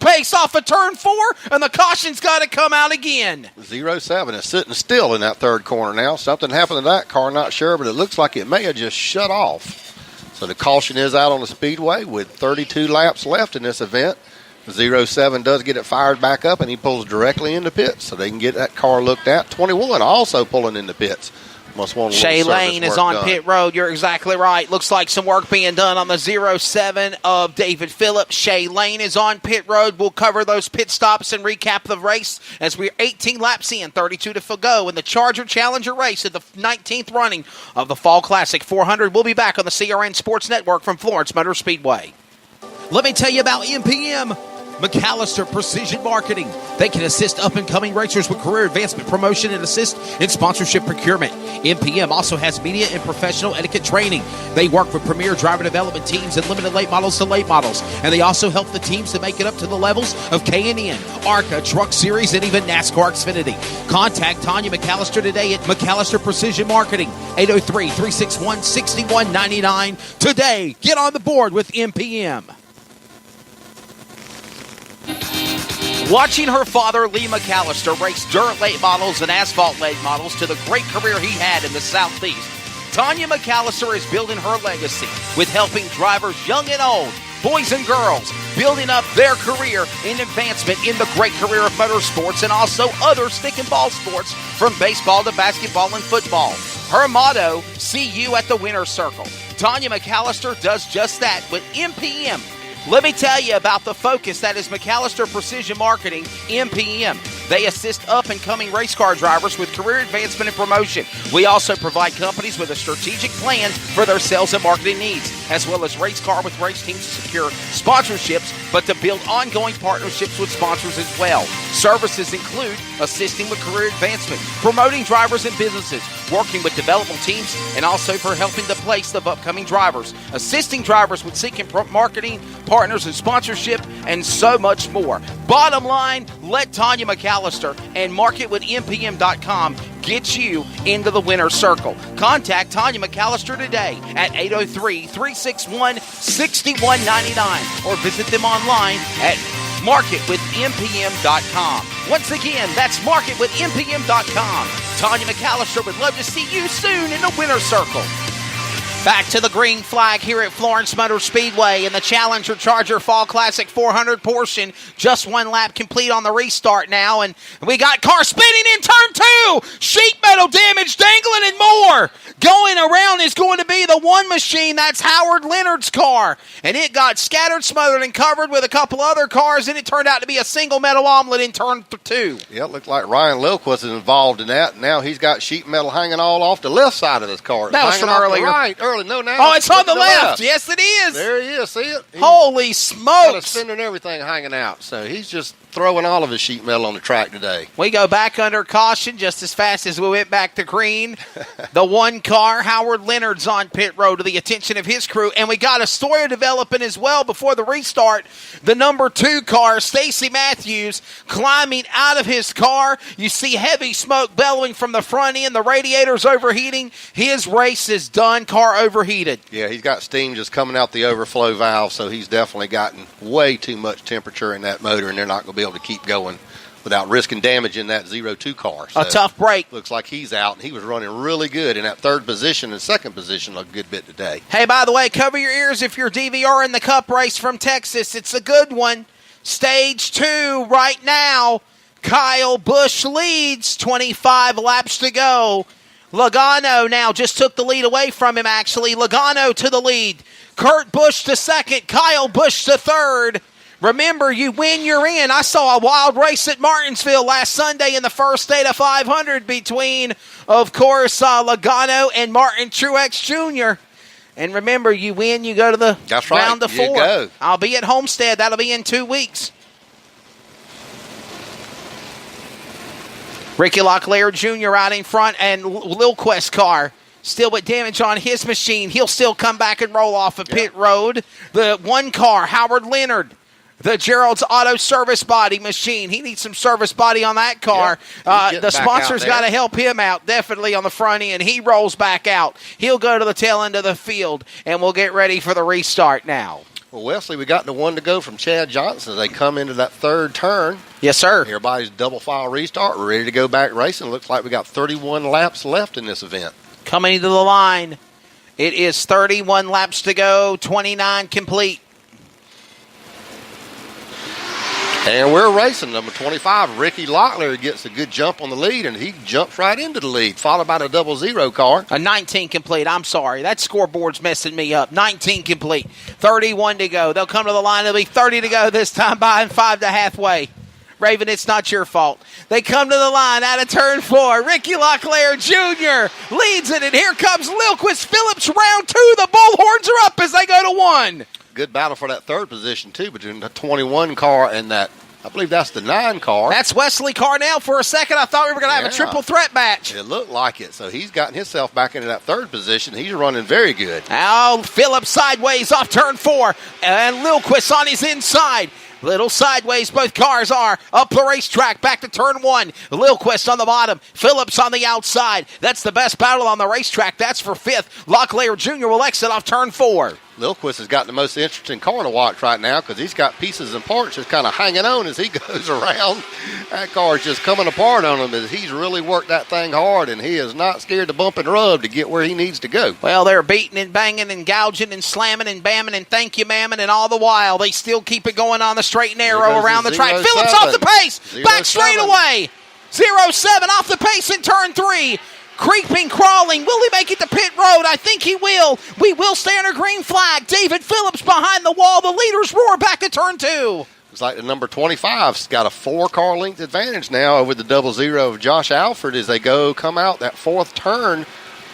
pace off of turn 4, and the caution's got to come out again. 07 is sitting still in that third corner now. Something happened to that car, not sure, but it looks like it may have just shut off. So the caution is out on the speedway with 32 laps left in this event. 07 does get it fired back up, and he pulls directly into pits so they can get that car looked at. 21 also pulling into pits. Must want a Shay Lane is on done. pit road. You're exactly right. Looks like some work being done on the 07 of David Phillips. Shay Lane is on pit road. We'll cover those pit stops and recap the race as we're 18 laps in, 32 to go in the Charger Challenger race at the 19th running of the Fall Classic 400. We'll be back on the CRN Sports Network from Florence Motor Speedway. Let me tell you about MPM. McAllister Precision Marketing. They can assist up-and-coming racers with career advancement, promotion, and assist in sponsorship procurement. MPM also has media and professional etiquette training. They work with premier driver development teams and limited late models to late models. And they also help the teams to make it up to the levels of K&N, ARCA, Truck Series, and even NASCAR Xfinity. Contact Tanya McAllister today at McAllister Precision Marketing, 803-361-6199. Today, get on the board with MPM. Watching her father, Lee McAllister, race dirt late models and asphalt late models to the great career he had in the Southeast, Tanya McAllister is building her legacy with helping drivers young and old, boys and girls, building up their career in advancement in the great career of motorsports and also other stick and ball sports from baseball to basketball and football. Her motto, see you at the winner's circle. Tanya McAllister does just that with MPM. Let me tell you about the focus that is McAllister Precision Marketing, MPM. They assist up-and-coming race car drivers with career advancement and promotion. We also provide companies with a strategic plan for their sales and marketing needs, as well as race car with race teams to secure sponsorships, but to build ongoing partnerships with sponsors as well. Services include assisting with career advancement, promoting drivers and businesses, working with development teams, and also for helping the place of upcoming drivers, assisting drivers with seeking marketing, partners and sponsorship, and so much more. Bottom line, let Tanya McAllister and marketwithmpm.com get you into the winner's circle. Contact Tanya McAllister today at 803-361-6199 or visit them online at marketwithmpm.com. Once again, that's marketwithmpm.com. Tanya McAllister would love to see you soon in the winner's circle. Back to the green flag here at Florence Motor Speedway in the Challenger Charger Fall Classic 400 portion. Just one lap complete on the restart now, and we got car spinning in turn 2. Sheet metal damage, dangling, and more. Going around is going to be the one machine. That's Howard Leonard's car, and it got scattered, smothered, and covered with a couple other cars, and it turned out to be a single metal omelet in turn 2. Yeah, it looked like Ryan Lilquist is involved in that. Now he's got sheet metal hanging all off the left side of this car. That was from earlier. Right, early. No, now oh, it's on the left. Yes, it is. There he is. See it? Holy Got a smokes. spinner and everything hanging out. So he's just throwing all of his sheet metal on the track today. We go back under caution just as fast as we went back to green. The one car, Howard Leonard's on pit road to the attention of his crew. And we got a story developing as well before the restart. The number 2 car, Stacy Matthews, climbing out of his car. You see heavy smoke bellowing from the front end. The radiator's overheating. His race is done. Car overheated. Yeah, he's got steam just coming out the overflow valve, so he's definitely gotten way too much temperature in that motor, and they're not going to be able to keep going without risking damage in that 02 car. So a tough break. Looks like he's out, and he was running really good in that third position and second position a good bit today. Hey, by the way, cover your ears if you're DVR in the Cup race from Texas. It's a good one. Stage 2 right now. Kyle Busch leads, 25 laps to go. Logano now just took the lead away from him, actually. Logano to the lead. Kurt Busch to second. Kyle Busch to third. Remember, you win, you're in. I saw a wild race at Martinsville last Sunday in the first state of 500 between, of course, Logano and Martin Truex Jr. And remember, you win, you go to the round of 4. Go. I'll be at Homestead. That'll be in 2 weeks. Ricky Locklear Jr. out in front, and Lilquist's car still with damage on his machine. He'll still come back and roll off of pit road. The one car, Howard Leonard, the Gerald's Auto Service Body machine. He needs some service body on that car. The sponsor's got to help him out, definitely on the front end. He rolls back out. He'll go to the tail end of the field, and we'll get ready for the restart now. Well, Wesley, we got the one to go from Chad Johnson as they come into that third turn. Yes, sir. Everybody's double file restart. We're ready to go back racing. Looks like we got 31 laps left in this event. Coming to the line. It is 31 laps to go, 29 complete. And we're racing. Number 25, Ricky Locklear, gets a good jump on the lead, and he jumps right into the lead, followed by the 00 car. A 19 complete. I'm sorry. That scoreboard's messing me up. 19 complete. 31 to go. They'll come to the line. It'll be 30 to go this time by and 5 to halfway. Raven, it's not your fault. They come to the line out of turn 4. Ricky Locklear Jr. leads it, and here comes Lilquist Phillips, round 2. The bullhorns are up as they go to 1. Good battle for that third position, too, between the 21 car and that, I believe that's the 9 car. That's Wesley Carnell. For a second, I thought we were going to have a triple threat match. It looked like it, so he's gotten himself back into that third position. He's running very good. Now, Phillips sideways off turn 4, and Lilquist on his inside. Little sideways, both cars are up the racetrack, back to turn 1. Lilquist on the bottom, Phillips on the outside. That's the best battle on the racetrack. That's for 5th. Locklear Jr. will exit off turn 4. Lilquist has got the most interesting car to watch right now because he's got pieces and parts just kind of hanging on as he goes around. That car is just coming apart on him as he's really worked that thing hard, and he is not scared to bump and rub to get where he needs to go. Well, they're beating and banging and gouging and slamming and bamming and thank you, mamming, and all the while they still keep it going on the straight and narrow around the track. Phillips off the pace, back straight away. 0-7 off the pace in turn 3. Creeping, crawling. Will he make it to pit road? I think he will. We will stay under green flag. David Phillips behind the wall. The leaders roar back to turn 2. Looks like the number 25's got a 4-car length advantage now over the 00 of Josh Alford as they come out that fourth turn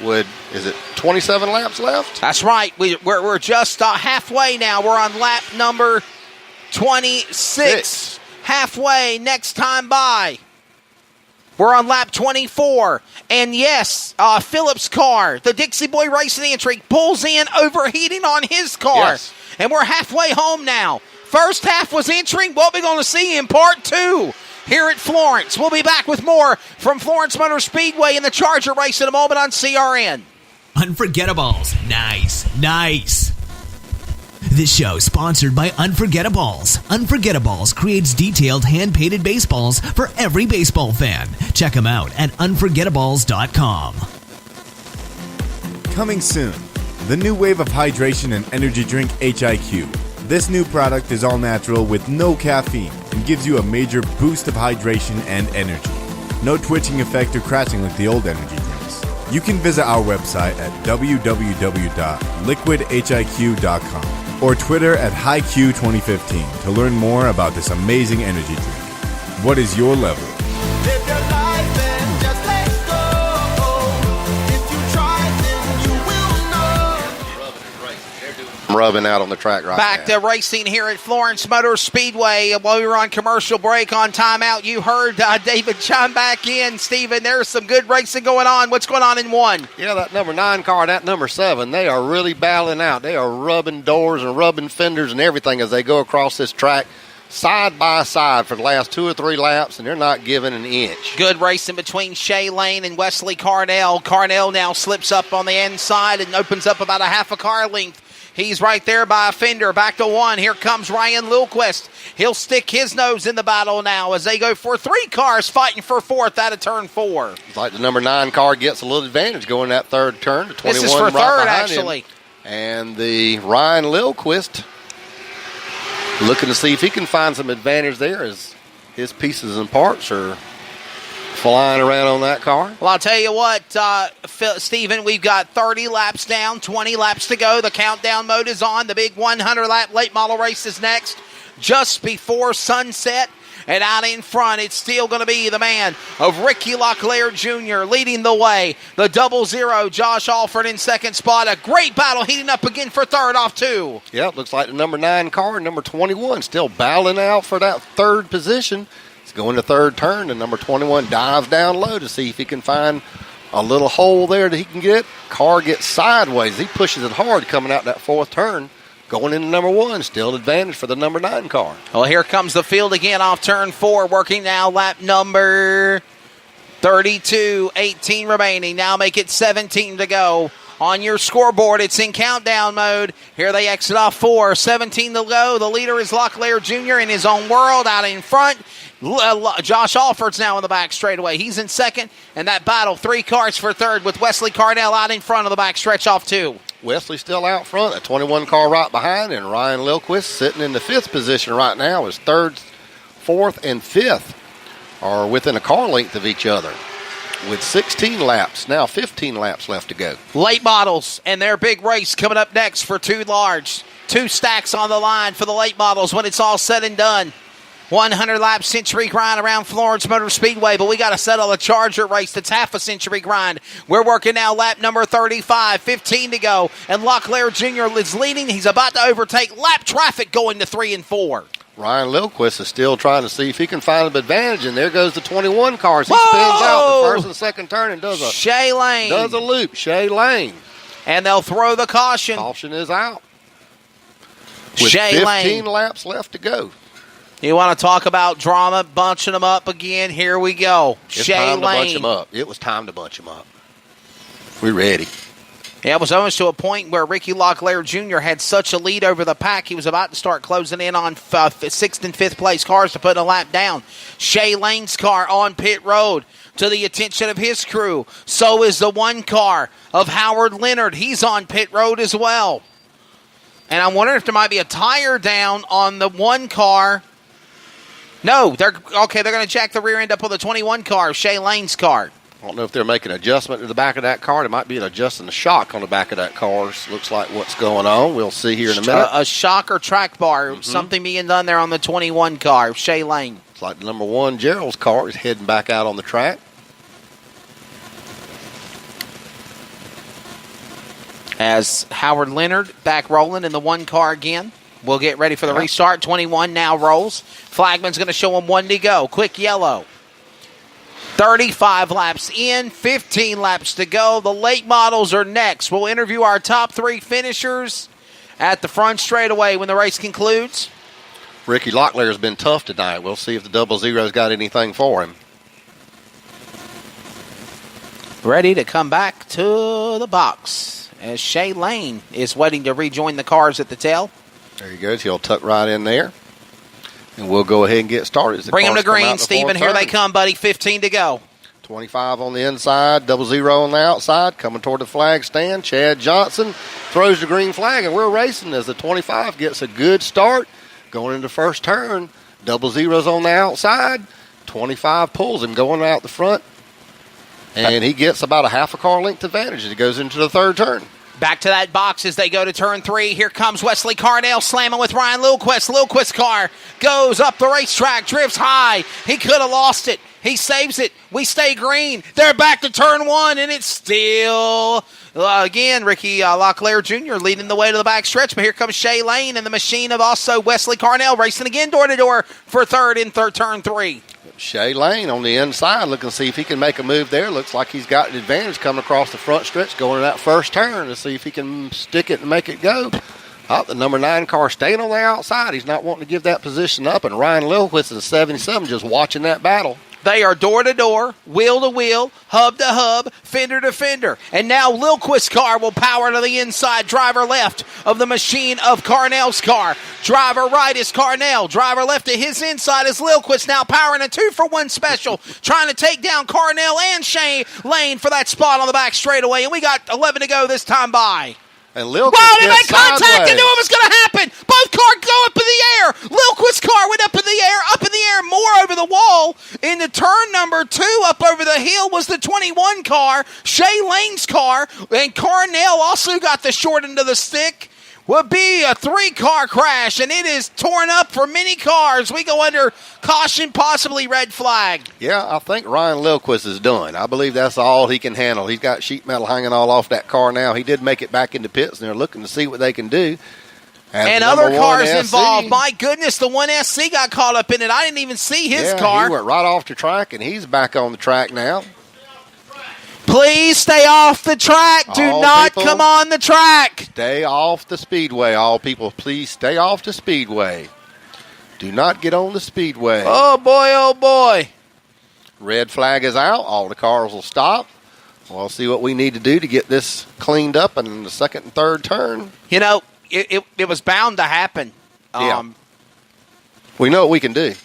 with, is it 27 laps left? That's right. We're just halfway now. We're on lap number 26. Halfway next time by. We're on lap 24. And yes, Phillips' car, the Dixie Boy Racing entry, pulls in, overheating on his car. Yes. And we're halfway home now. First half was entering. What we're going to see in part 2 here at Florence. We'll be back with more from Florence Motor Speedway in the Charger race in a moment on CRN. Unforgettables. Nice. This show sponsored by Unforgettables. Unforgettables creates detailed hand-painted baseballs for every baseball fan. Check them out at unforgettables.com. Coming soon, the new wave of hydration and energy drink HIQ. This new product is all natural with no caffeine and gives you a major boost of hydration and energy. No twitching effect or crashing like the old energy drinks. You can visit our website at www.liquidhiq.com. or Twitter at HiQ2015 to learn more about this amazing energy drink. What is your level? Live your life and just let go. If you try, then you will know. Rubbing out on the track right Back now. to racing here at Florence Motor Speedway. While we were on commercial break on timeout, you heard David chime back in. Steven, there's some good racing going on. What's going on in 1? Yeah, that number 9 car and that number 7, they are really battling out. They are rubbing doors and rubbing fenders and everything as they go across this track side by side for the last 2 or 3 laps, and they're not giving an inch. Good racing between Shay Lane and Wesley Carnell. Carnell now slips up on the inside and opens up about a half a car length. He's right there by a fender. Back to 1. Here comes Ryan Lilquist. He'll stick his nose in the battle now as they go for 3 cars fighting for 4th out of turn 4. It's like the number 9 car gets a little advantage going that third turn. The 21 This is for right 3rd, behind actually. him. And the Ryan Lilquist looking to see if he can find some advantage there as his pieces and parts are flying around on that car. Well, I'll tell you what, Steven, we've got 30 laps down, 20 laps to go. The countdown mode is on. The big 100-lap late model race is next, just before sunset. And out in front, it's still going to be the man of Ricky Locklear Jr. leading the way. The 00, Josh Alford in second spot. A great battle heating up again for 3rd off 2. Yeah, it looks like the number 9 car and number 21 still battling out for that 3rd position. It's going to 3rd turn, and number 21 dives down low to see if he can find a little hole there that he can get. Car gets sideways. He pushes it hard coming out that 4th turn. Going into number 1, still advantage for the number 9 car. Well, here comes the field again off turn 4, working now lap number 32, 18 remaining. Now make it 17 to go. on your scoreboard. It's in countdown mode. Here they exit off 4. 17 to go. The leader is Locklear Jr. in his own world out in front. Josh Alford's now in the back straightaway. He's in second. And that battle, 3 cars for third with Wesley Carnell out in front of the back stretch off 2. Wesley still out front, a 21 car right behind, and Ryan Lilquist sitting in the 5th position right now. His 3rd, 4th, and 5th are within a car length of each other with 16 laps, now 15 laps left to go. Late models and their big race coming up next for 2 large. 2 stacks on the line for the late models when it's all said and done. 100-lap century grind around Florence Motor Speedway, but we got to settle a Charger race that's half a century grind. We're working now lap number 35, 15 to go, and Locklear Jr. is leading. He's about to overtake lap traffic going to 3 and 4. Ryan Lilquist is still trying to see if he can find an advantage, and there goes the 21 cars. He spins out the first and second turn and does a loop. Shea Lane. And they'll throw the caution. Caution is out. With Shea 15 Lane. laps left to go. You want to talk about drama, bunching them up again? Here we go. It's Shea time Lane. to bunch them up. It was time to bunch them up. We're ready. Yeah, it was almost to a point where Ricky Locklear Jr. had such a lead over the pack, he was about to start closing in on 6th and 5th place cars to put a lap down. Shea Lane's car on pit road to the attention of his crew. So is the 1 car of Howard Leonard. He's on pit road as well. And I'm wondering if there might be a tire down on the 1 car. No, they're going to jack the rear end up on the 21 car, Shea Lane's car. I don't know if they're making an adjustment to the back of that car. It might be adjusting the shock on the back of that car. Looks like what's going on. We'll see here in a minute. A shock or track bar, something being done there on the 21 car, Shea Lane. It's like the number 1 Gerald's car is heading back out on the track. As Howard Leonard back rolling in the 1 car again. We'll get ready for the restart. 21 now rolls. Flagman's going to show him 1 to go. Quick yellow. 35 laps in, 15 laps to go. The late models are next. We'll interview our top 3 finishers at the front straightaway when the race concludes. Ricky Locklear has been tough tonight. We'll see if the 00's got anything for him. Ready to come back to the box as Shea Lane is waiting to rejoin the cars at the tail. There he goes. He'll tuck right in there. And we'll go ahead and get started. Bring him to green, Stephen. Here they come, buddy. 15 to go. 25 on the inside, 00 on the outside, coming toward the flag stand. Chad Johnson throws the green flag, and we're racing as the 25 gets a good start. Going into first turn, 00's on the outside. 25 pulls him going out the front. And he gets about a half a car length advantage as he goes into the third turn. Back to that box as they go to turn 3. Here comes Wesley Carnell slamming with Ryan Lilquist. Lilquist's car goes up the racetrack, drifts high. He could have lost it. He saves it. We stay green. They're back to turn 1, and it's still, again, Ricky Locklear Jr. leading the way to the back stretch. But here comes Shea Lane and the machine of also Wesley Carnell racing again door-to-door for third in turn 3. Shea Lane on the inside, looking to see if he can make a move there. Looks like he's got an advantage coming across the front stretch, going to that first turn to see if he can stick it and make it go. The number 9 car staying on the outside. He's not wanting to give that position up, and Ryan Lilquist is 77 just watching that battle. They are door-to-door, wheel-to-wheel, hub-to-hub, fender-to-fender. And now Lilquist's car will power to the inside. Driver left of the machine of Carnell's car. Driver right is Carnell. Driver left to his inside is Lilquist. Now powering a 2-for-1 special. Trying to take down Carnell and Shea Lane for that spot on the back straightaway. And we got 11 to go this time by. And Lilquist they made contact. I knew it was going to happen. Both cars go up in the air. Lilquist's car went up in the air, more over the wall. Into turn number 2, up over the hill was the 21 car, Shea Lane's car, and Carnell also got the short end of the stick. Would be a 3-car crash, and it is torn up for many cars. We go under caution, possibly red flag. Yeah, I think Ryan Lilquist is done. I believe that's all he can handle. He's got sheet metal hanging all off that car now. He did make it back into pits, and they're looking to see what they can do. And other cars involved. My goodness, the 1SC got caught up in it. I didn't even see his car. He went right off the track, and he's back on the track now. Please stay off the track. Do not come on the track. Stay off the speedway. All people, please stay off the speedway. Do not get on the speedway. Oh, boy, oh, boy. Red flag is out. All the cars will stop. We'll see what we need to do to get this cleaned up in the second and third turn. You know, it was bound to happen. Yeah. We know what we can do.